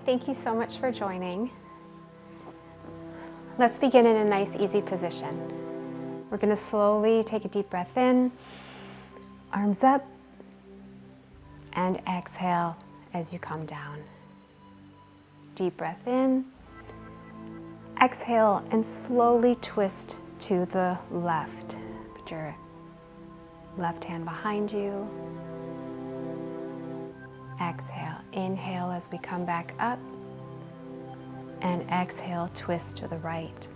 thank you so much for joining. Let's begin in a nice, easy position. We're going to slowly take a deep breath in, arms up, and exhale as you come down. Deep breath in, exhale, and slowly twist to the left. Put your left hand behind you. Exhale, inhale as we come back up, and exhale, twist to the right.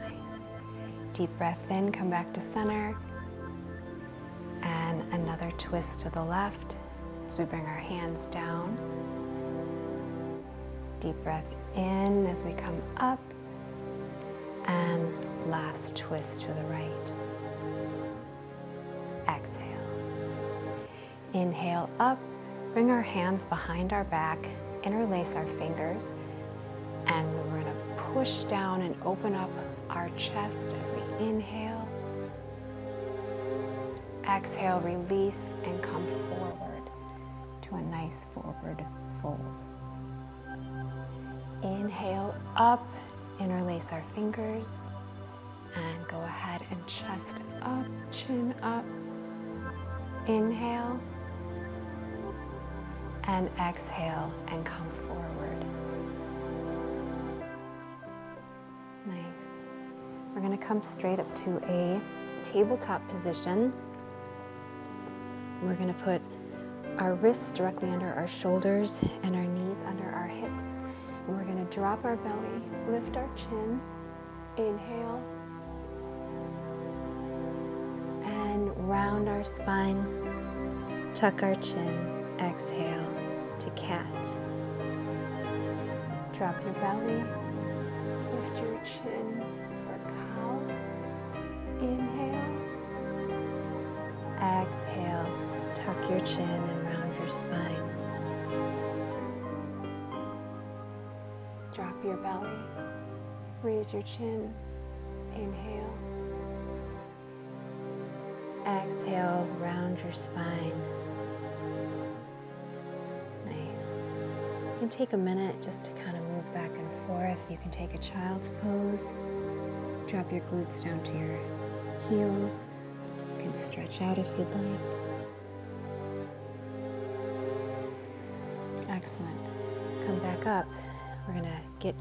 Nice. Deep breath in, come back to center, and another twist to the left as we bring our hands down. Deep breath in as we come up, and last twist to the right. Exhale. Inhale up, bring our hands behind our back, interlace our fingers, and we're going to push down and open up our chest as we inhale. Exhale, release, and come forward to a nice forward fold. Inhale up, interlace our fingers, and go ahead and chest up, chin up. Inhale, and exhale, and come forward. Nice. We're going to come straight up to a tabletop position. We're going to put our wrists directly under our shoulders and our knees under our hips. And we're going to drop our belly, lift our chin, inhale, and round our spine, tuck our chin, exhale to cat. Drop your belly, lift your chin for cow, inhale, exhale, tuck your chin and round your spine. Drop your belly, raise your chin, inhale, exhale, round your spine. Nice. You can take a minute just to kind of move back and forth. You can take a child's pose. Drop your glutes down to your heels. You can stretch out if you'd like. Excellent. Come back up. We're going to get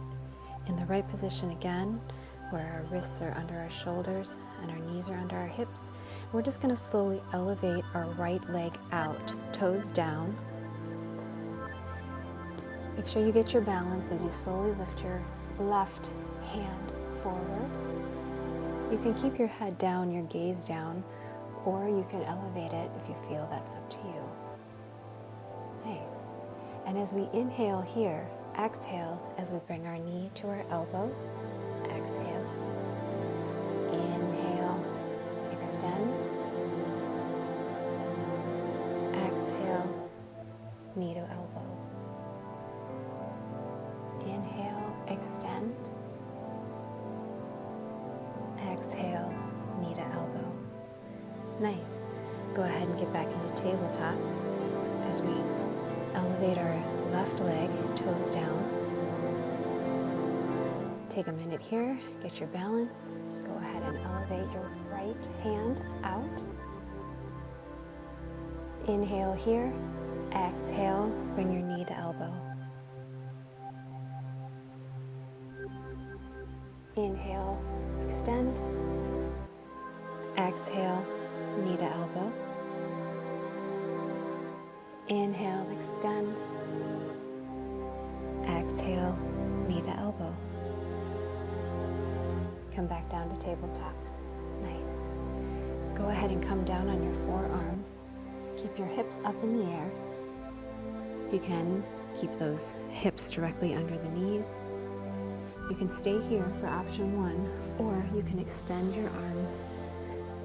in the right position again, where our wrists are under our shoulders and our knees are under our hips. We're just going to slowly elevate our right leg out, toes down. Make sure you get your balance as you slowly lift your left hand forward. You can keep your head down, your gaze down, or you can elevate it if you feel that's up to you. Nice. And as we inhale here, exhale as we bring our knee to our elbow. Exhale. Inhale. Extend. Exhale. Knee to elbow. Inhale. Extend. Exhale. Knee to elbow. Nice. Go ahead and get back into tabletop as we elevate our left leg, toes down. Take a minute here, get your balance. Go ahead and elevate your right hand out. Inhale here, exhale, bring your knee to elbow. Inhale, extend. Exhale, knee to elbow. Inhale, extend. Exhale, knee to elbow. Come back down to tabletop. Nice. Go ahead and come down on your forearms. Keep your hips up in the air. You can keep those hips directly under the knees. You can stay here for option 1, or you can extend your arms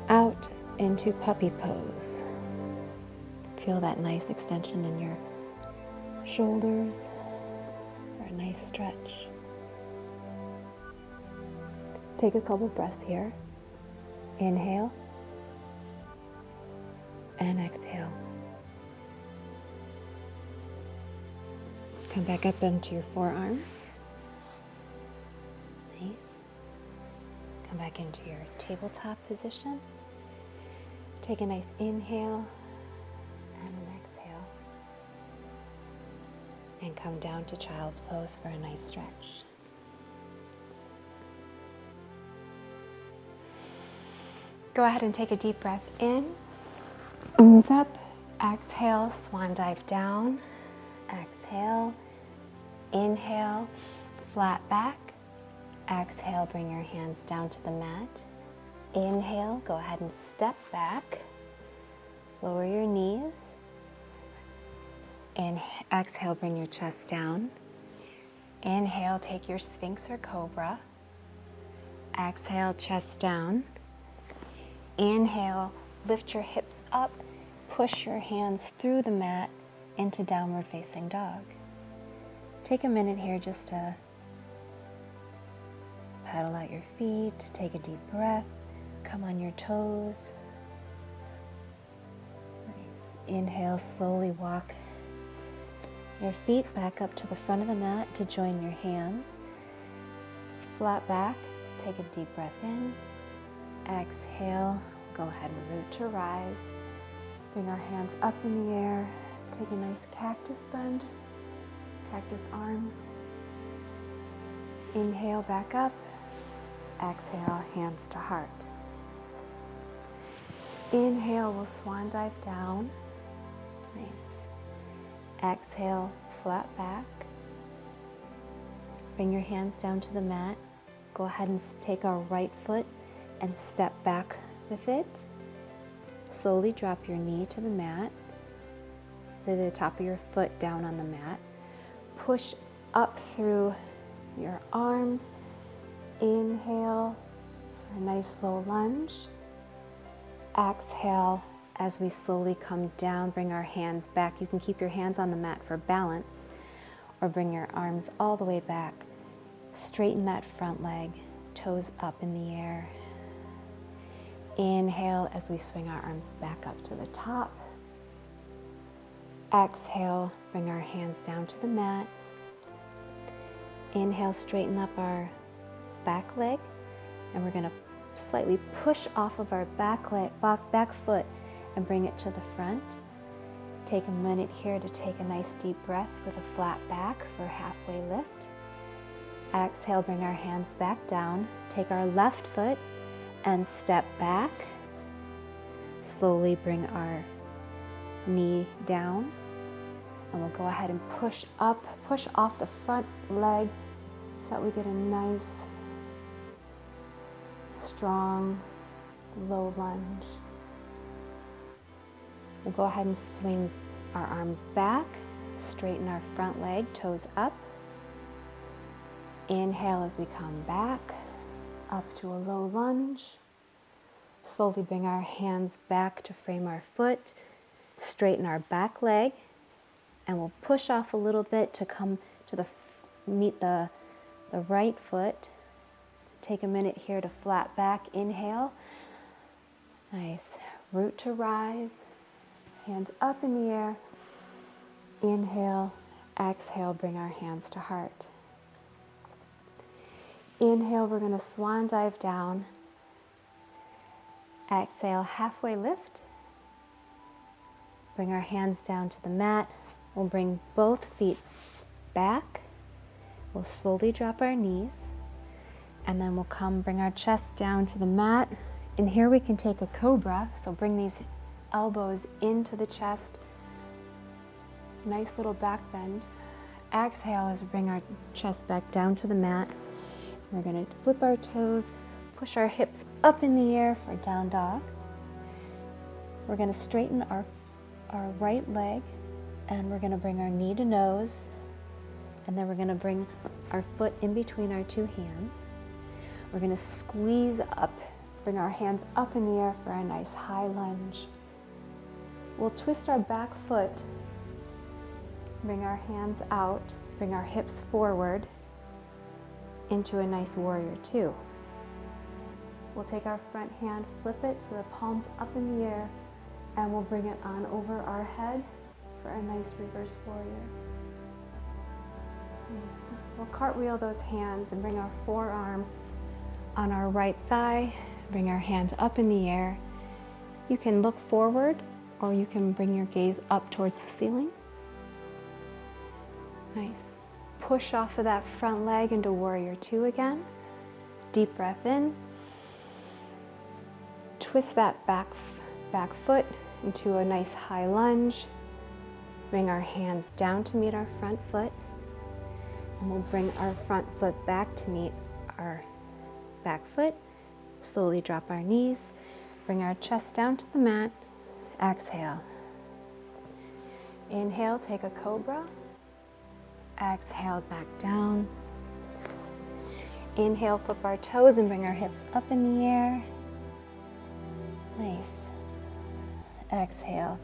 out into puppy pose. Feel that nice extension in your shoulders, or a nice stretch. Take a couple breaths here. Inhale and exhale. Come back up into your forearms. Nice. Come back into your tabletop position. Take a nice inhale and an exhale. And come down to child's pose for a nice stretch. Go ahead and take a deep breath in. Arms up. Exhale, swan dive down. Exhale. Inhale, flat back. Exhale, bring your hands down to the mat. Inhale, go ahead and step back. Lower your knees. And exhale, bring your chest down. Inhale, take your Sphinx or Cobra. Exhale, chest down. Inhale, lift your hips up. Push your hands through the mat into downward facing dog. Take a minute here just to paddle out your feet, take a deep breath, come on your toes. Nice. Inhale, slowly walk your feet back up to the front of the mat to join your hands. Flat back, take a deep breath in. Exhale, go ahead and root to rise. Bring our hands up in the air. Take a nice cactus bend, cactus arms. Inhale, back up. Exhale, hands to heart. Inhale, we'll swan dive down. Nice. Exhale, flat back. Bring your hands down to the mat. Go ahead and take our right foot and step back with it. Slowly drop your knee to the mat. Lay the top of your foot down on the mat. Push up through your arms. Inhale, a nice low lunge. Exhale, as we slowly come down, bring our hands back. You can keep your hands on the mat for balance or bring your arms all the way back. Straighten that front leg, toes up in the air. Inhale as we swing our arms back up to the top. Exhale, bring our hands down to the mat. Inhale, straighten up our back leg, and we're going to slightly push off of our back foot and bring it to the front. Take a minute here to take a nice deep breath with a flat back for a halfway lift. Exhale, bring our hands back down. Take our left foot and step back. Slowly bring our knee down, and we'll go ahead and push up, push off the front leg so that we get a nice, strong, low lunge. We'll go ahead and swing our arms back, straighten our front leg, toes up. Inhale as we come back, up to a low lunge. Slowly bring our hands back to frame our foot, straighten our back leg, and we'll push off a little bit to come to meet the right foot. Take a minute here to flat back. Inhale. Nice. Root to rise. Hands up in the air. Inhale. Exhale. Bring our hands to heart. Inhale. We're going to swan dive down. Exhale. Halfway lift. Bring our hands down to the mat. We'll bring both feet back. We'll slowly drop our knees. And then we'll bring our chest down to the mat. And here we can take a cobra. So bring these elbows into the chest. Nice little back bend. Exhale as we bring our chest back down to the mat. We're going to flip our toes, push our hips up in the air for down dog. We're going to straighten our right leg, and we're going to bring our knee to nose. And then we're going to bring our foot in between our two hands. We're going to squeeze up, bring our hands up in the air for a nice high lunge. We'll twist our back foot, bring our hands out, bring our hips forward into a nice warrior two. We'll take our front hand, flip it so the palms up in the air, and we'll bring it on over our head for a nice reverse warrior. We'll cartwheel those hands and bring our forearm on our right thigh. Bring our hand up in the air. You can look forward or you can bring your gaze up towards the ceiling. Nice. Push off of that front leg into warrior two again. Deep breath in. Twist that back foot into a nice high lunge. Bring our hands down to meet our front foot. And we'll bring our front foot back to meet our back foot. Slowly drop our knees. Bring our chest down to the mat. Exhale. Inhale, take a cobra. Exhale, back down. Inhale, flip our toes and bring our hips up in the air. Nice. Exhale.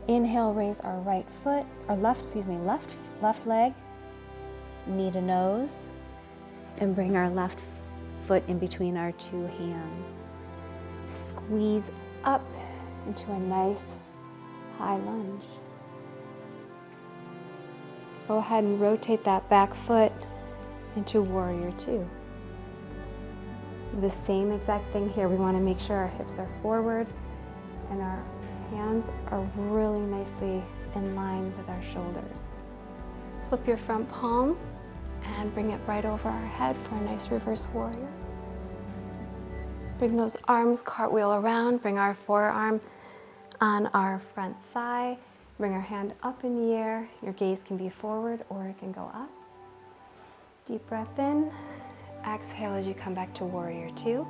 Inhale, raise our right foot, or left leg, knee to nose, and bring our left foot in between our two hands. Squeeze up into a nice high lunge. Go ahead and rotate that back foot into warrior two. The same exact thing here. We want to make sure our hips are forward and our hands are really nicely in line with our shoulders. Flip your front palm and bring it right over our head for a nice reverse warrior. Bring those arms cartwheel around. Bring our forearm on our front thigh. Bring our hand up in the air. Your gaze can be forward or it can go up. Deep breath in. Exhale as you come back to warrior two.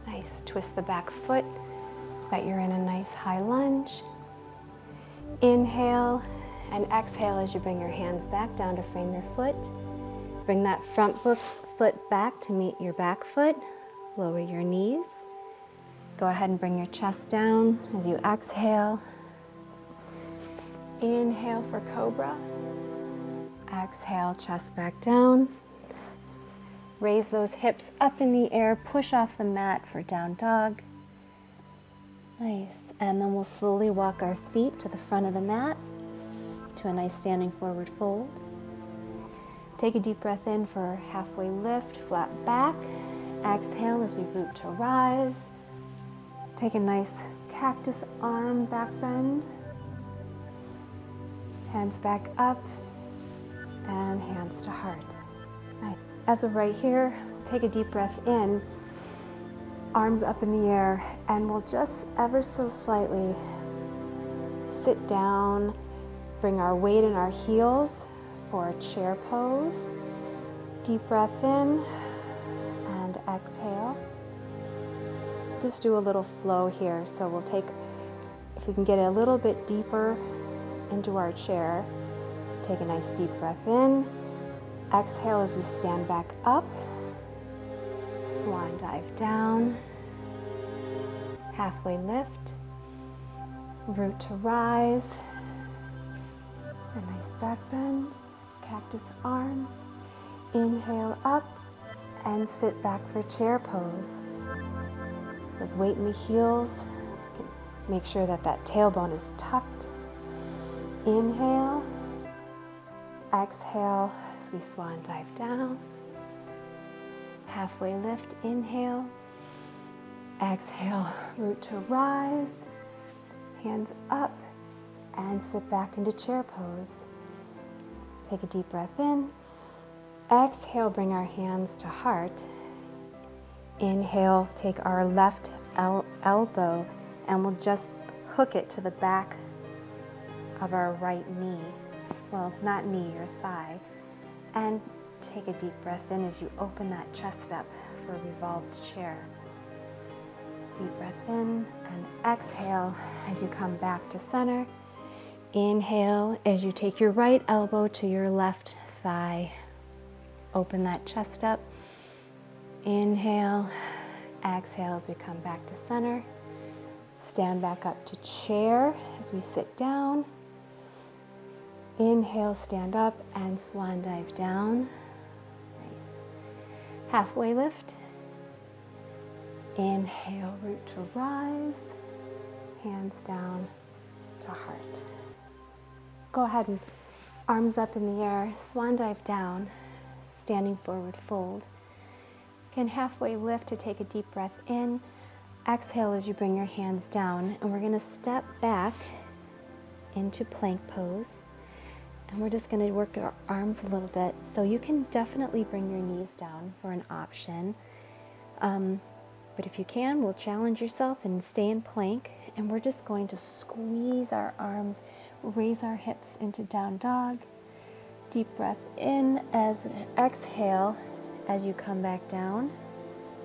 Nice. Twist the back foot so that you're in a nice high lunge. Inhale and exhale as you bring your hands back down to frame your foot. Bring that front foot back to meet your back foot. Lower your knees. Go ahead and bring your chest down as you exhale. Inhale for cobra. Exhale, chest back down. Raise those hips up in the air. Push off the mat for down dog. Nice. And then we'll slowly walk our feet to the front of the mat to a nice standing forward fold. Take a deep breath in for halfway lift, flat back. Exhale as we root to rise. Take a nice cactus arm back bend. Hands back up and hands to heart. Nice. As of right here, take a deep breath in, arms up in the air, and we'll just ever so slightly sit down, bring our weight in our heels for a chair pose. Deep breath in and exhale. Just do a little flow here. So we'll take, if we can get a little bit deeper into our chair, take a nice deep breath in. Exhale as we stand back up. Swan dive down. Halfway lift. Root to rise. A nice back bend. Cactus arms. Inhale up and sit back for chair pose. There's weight in the heels. Make sure that that tailbone is tucked. Inhale. Exhale as we swan dive down. Halfway lift, inhale. Exhale, root to rise. Hands up and sit back into chair pose. Take a deep breath in. Exhale, bring our hands to heart. Inhale, take our left elbow and we'll just hook it to the back of our right knee. Well, not knee, your thigh. And take a deep breath in as you open that chest up for a revolved chair. Deep breath in and exhale as you come back to center. Inhale as you take your right elbow to your left thigh. Open that chest up. Inhale, exhale as we come back to center. Stand back up to chair as we sit down. Inhale, stand up and swan dive down. Nice. Halfway lift. Inhale, root to rise. Hands down to heart. Go ahead and arms up in the air, swan dive down, standing forward fold. Again, halfway lift to take a deep breath in. Exhale as you bring your hands down, and we're going to step back into plank pose. And we're just going to work our arms a little bit. So you can definitely bring your knees down for an option. But if you can, we'll challenge yourself and stay in plank. And we're just going to squeeze our arms, raise our hips into down dog. Deep breath in as exhale as you come back down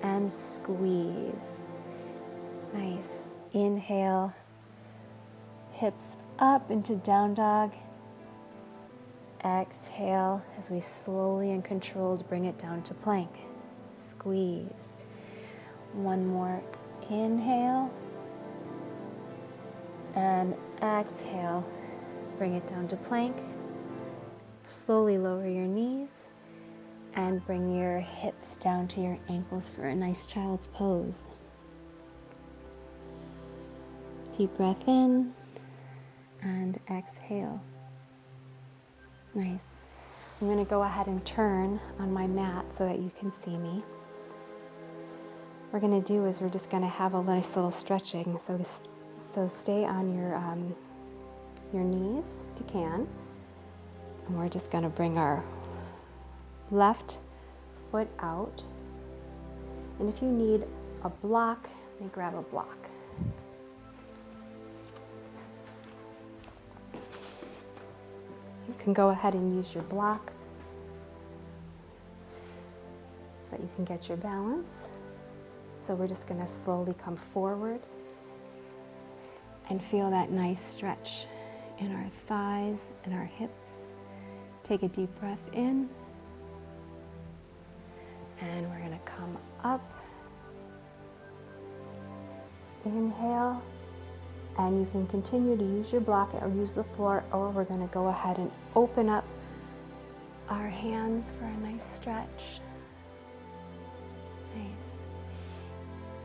and squeeze. Nice. Inhale, hips up into down dog. Exhale as we slowly and controlled bring it down to plank. Squeeze. One more inhale and exhale. Bring it down to plank. Slowly lower your knees and bring your hips down to your ankles for a nice child's pose. Deep breath in and exhale. Nice. I'm going to go ahead and turn on my mat so that you can see me. What we're going to do is we're just going to have a nice little stretching. So stay on your knees if you can. And we're just going to bring our left foot out. And if you need a block, let me grab a block. You can go ahead and use your block so that you can get your balance. So we're just going to slowly come forward and feel that nice stretch in our thighs and our hips. Take a deep breath in, and we're going to come up. Inhale. And you can continue to use your block or use the floor, or we're going to go ahead and open up our hands for a nice stretch. Nice.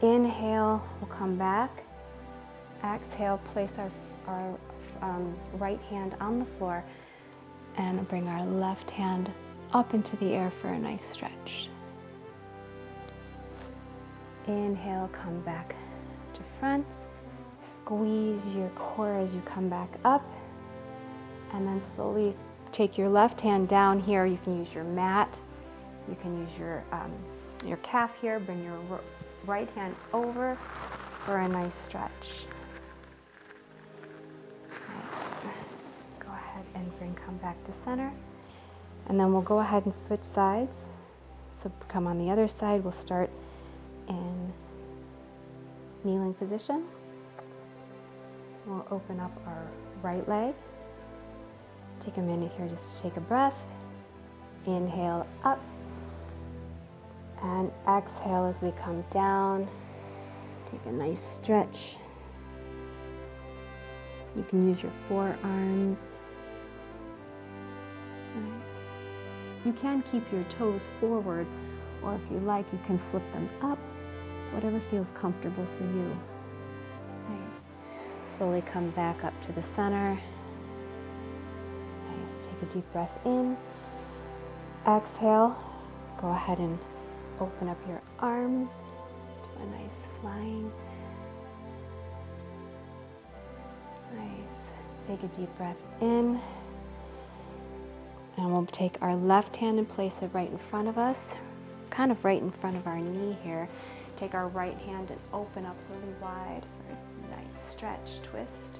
Inhale, we'll come back. Exhale, place our right hand on the floor and bring our left hand up into the air for a nice stretch. Inhale, come back to front. Squeeze your core as you come back up, and then slowly take your left hand down here. You can use your mat, you can use your calf here. Bring your right hand over for a nice stretch. Nice. Go ahead and come back to center, and then we'll go ahead and switch sides. So come on the other side. We'll start in kneeling position. We'll open up our right leg. Take a minute here just to take a breath. Inhale up. And exhale as we come down. Take a nice stretch. You can use your forearms. Nice. You can keep your toes forward, or if you like, you can flip them up. Whatever feels comfortable for you. Slowly come back up to the center. Nice. Take a deep breath in. Exhale. Go ahead and open up your arms to a nice flying. Nice. Take a deep breath in. And we'll take our left hand and place it right in front of us, kind of right in front of our knee here. Take our right hand and open up really wide for a nice stretch, twist.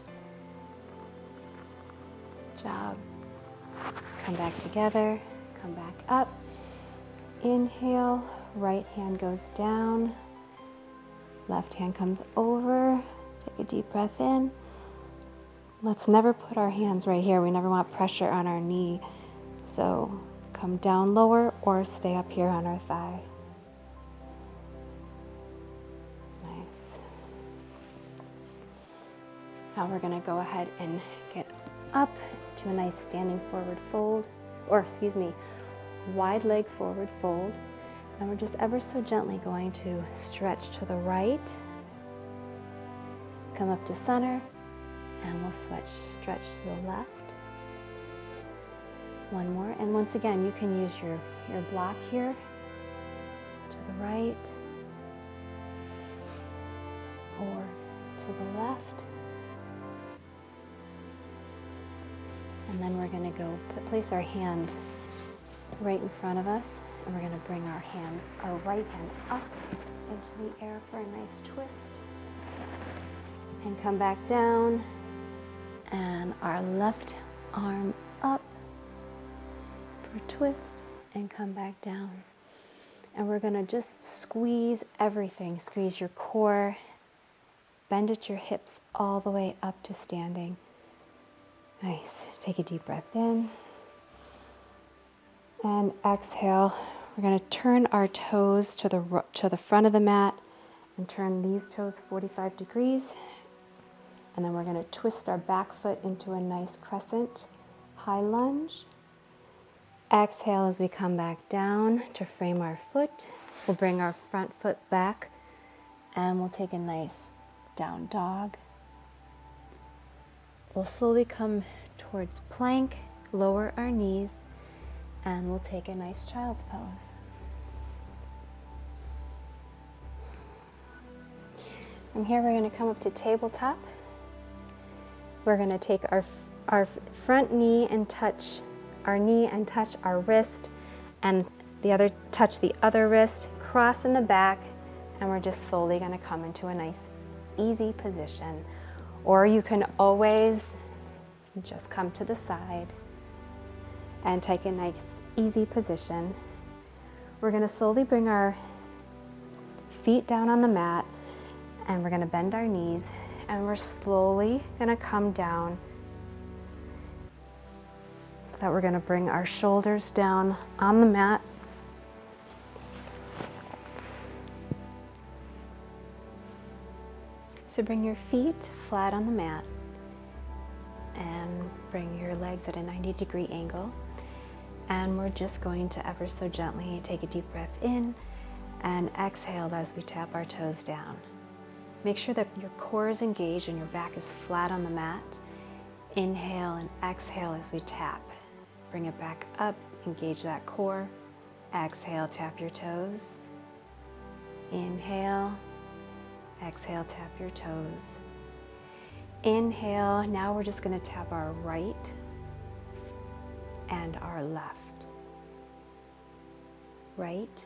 Good job. Come back together, come back up. Inhale, right hand goes down. Left hand comes over. Take a deep breath in. Let's never put our hands right here. We never want pressure on our knee. So come down lower or stay up here on our thigh. Now we're going to go ahead and get up to a nice standing forward fold, wide leg forward fold. And we're just ever so gently going to stretch to the right, come up to center, and we'll stretch to the left. One more, and once again, you can use your block here to the right or to the left. And then we're going to go place our hands right in front of us, and we're going to bring our right hand up into the air for a nice twist, and come back down, and our left arm up for a twist, and come back down. And we're going to just squeeze everything. Squeeze your core, bend at your hips all the way up to standing. Nice. Take a deep breath in. And exhale. We're going to turn our toes to the front of the mat and turn these toes 45 degrees. And then we're going to twist our back foot into a nice crescent high lunge. Exhale as we come back down to frame our foot. We'll bring our front foot back and we'll take a nice down dog. We'll slowly come towards plank, lower our knees, and we'll take a nice child's pose. From here, we're going to come up to tabletop. We're going to take our front knee and touch our knee and touch our wrist, and touch the other wrist, cross in the back, and we're just slowly going to come into a nice easy position. Or you can always just come to the side and take a nice easy position. We're going to slowly bring our feet down on the mat, and we're going to bend our knees, and we're slowly going to come down so that we're going to bring our shoulders down on the mat. So bring your feet flat on the mat and bring your legs at a 90-degree angle. And we're just going to ever so gently take a deep breath in and exhale as we tap our toes down. Make sure that your core is engaged and your back is flat on the mat. Inhale and exhale as we tap. Bring it back up, engage that core. Exhale, tap your toes. Inhale, exhale, tap your toes. Inhale, now we're just going to tap our right and our left. Right,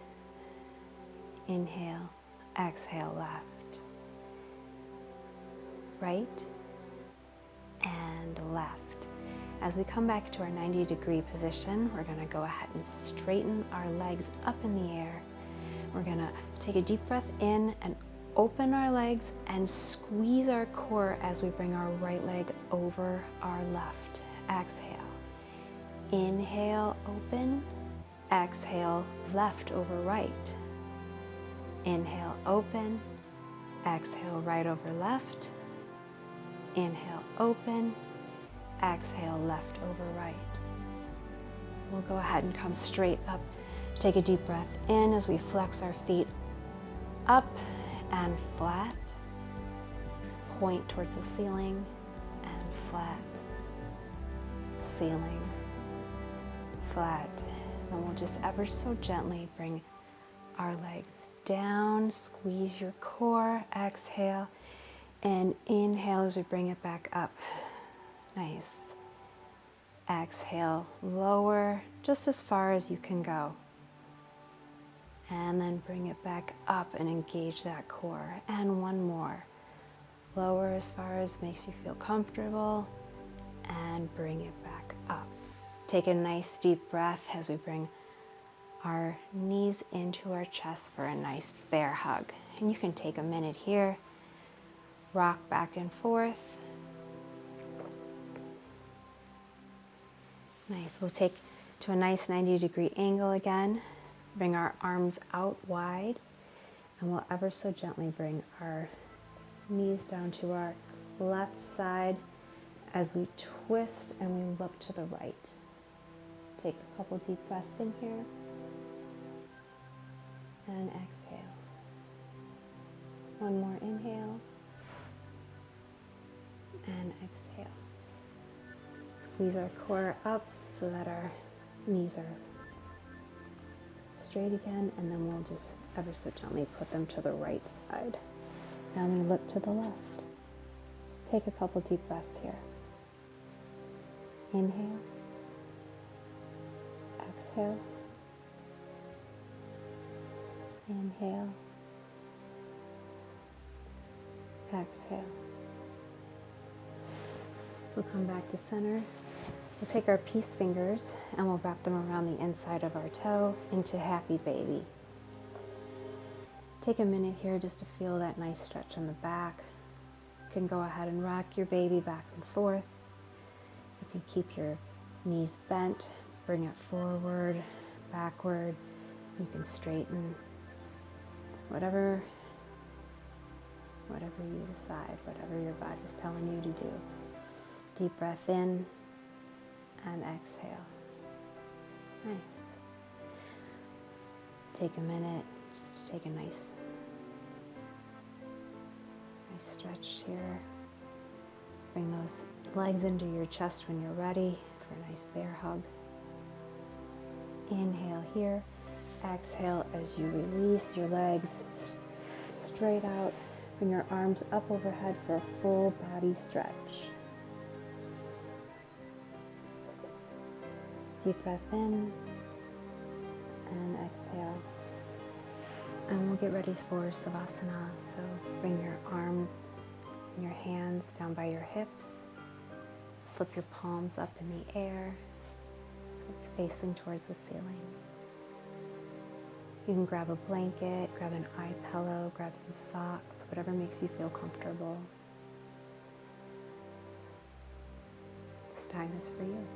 inhale, exhale, left. Right and left. As we come back to our 90-degree position, we're going to go ahead and straighten our legs up in the air. We're going to take a deep breath in and open our legs and squeeze our core as we bring our right leg over our left. Exhale. Inhale, open. Exhale, left over right. Inhale, open. Exhale, right over left. Inhale, open. Exhale, left over right. We'll go ahead and come straight up. Take a deep breath in as we flex our feet up and flat. Point towards the ceiling and flat. Ceiling, flat. Then we'll just ever so gently bring our legs down. Squeeze your core. Exhale and inhale as we bring it back up. Nice. Exhale, lower just as far as you can go. And then bring it back up and engage that core. And one more. Lower as far as makes you feel comfortable. And bring it back up. Take a nice deep breath as we bring our knees into our chest for a nice bear hug. And you can take a minute here. Rock back and forth. Nice. We'll take to a nice 90-degree angle again. Bring our arms out wide, and we'll ever so gently bring our knees down to our left side as we twist and we look to the right. Take a couple deep breaths in here and exhale. One more inhale and exhale. Squeeze our core up so that our knees are straight again, and then we'll just ever so gently put them to the right side. Now we look to the left. Take a couple deep breaths here. Inhale. Exhale. Inhale. Exhale. So we'll come back to center. We'll take our peace fingers and we'll wrap them around the inside of our toe into happy baby. Take a minute here just to feel that nice stretch in the back. You can go ahead and rock your baby back and forth. You can keep your knees bent, bring it forward, backward. You can straighten whatever you decide, whatever your body's telling you to do. Deep breath in and exhale. Nice. Take a minute just to take a nice stretch here. Bring those legs into your chest when you're ready for a nice bear hug. Inhale here. Exhale as you release your legs straight out. Bring your arms up overhead for a full body stretch. Deep breath in and exhale. And we'll get ready for Savasana. So bring your arms and your hands down by your hips. Flip your palms up in the air so it's facing towards the ceiling. You can grab a blanket, grab an eye pillow, grab some socks, whatever makes you feel comfortable. This time is for you.